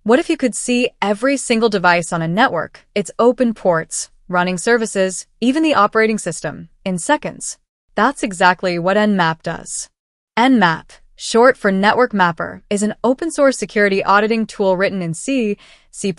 What if you could see every single device on a network, its open ports, running services, even the operating system, in seconds? That's exactly what NMAP does. NMAP, short for Network Mapper, is an open-source security auditing tool written in C, C++,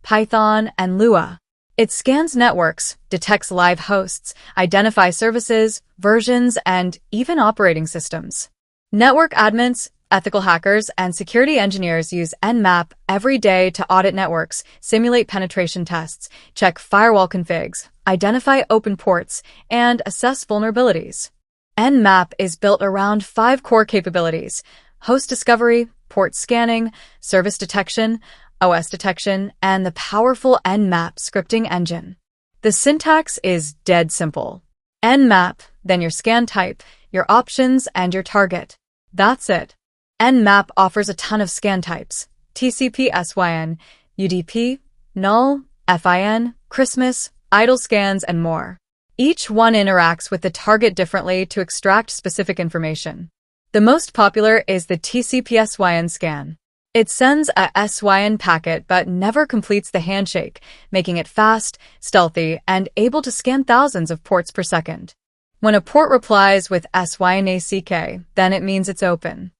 Python, and Lua. It scans networks, detects live hosts, identifies services, versions, and even operating systems. Network admins, ethical hackers, and security engineers use NMAP every day to audit networks, simulate penetration tests, check firewall configs, identify open ports, and assess vulnerabilities. NMAP is built around 5 core capabilities: host discovery, port scanning, service detection, OS detection, and the powerful NMAP scripting engine. The syntax is dead simple. NMAP, then your scan type, your options, and your target. That's it. NMAP offers a ton of scan types: TCP/SYN, UDP, null, FIN, Christmas, idle scans, and more. Each one interacts with the target differently to extract specific information. The most popular is the TCP/SYN scan. It sends a SYN packet but never completes the handshake, making it fast, stealthy, and able to scan thousands of ports per second. When a port replies with SYNACK, then it means it's open.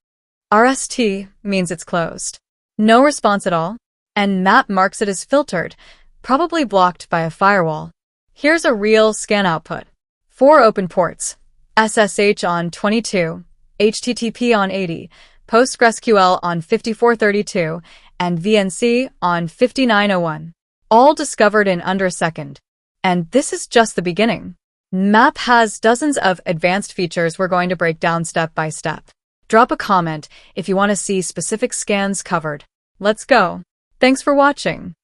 RST means it's closed. No response at all, and NMAP marks it as filtered, probably blocked by a firewall. Here's a real scan output. 4 open ports: SSH on 22, HTTP on 80, PostgreSQL on 5432, and VNC on 5901. All discovered in under a second. And this is just the beginning. NMAP has dozens of advanced features we're going to break down step by step. Drop a comment if you want to see specific scans covered. Let's go. Thanks for watching.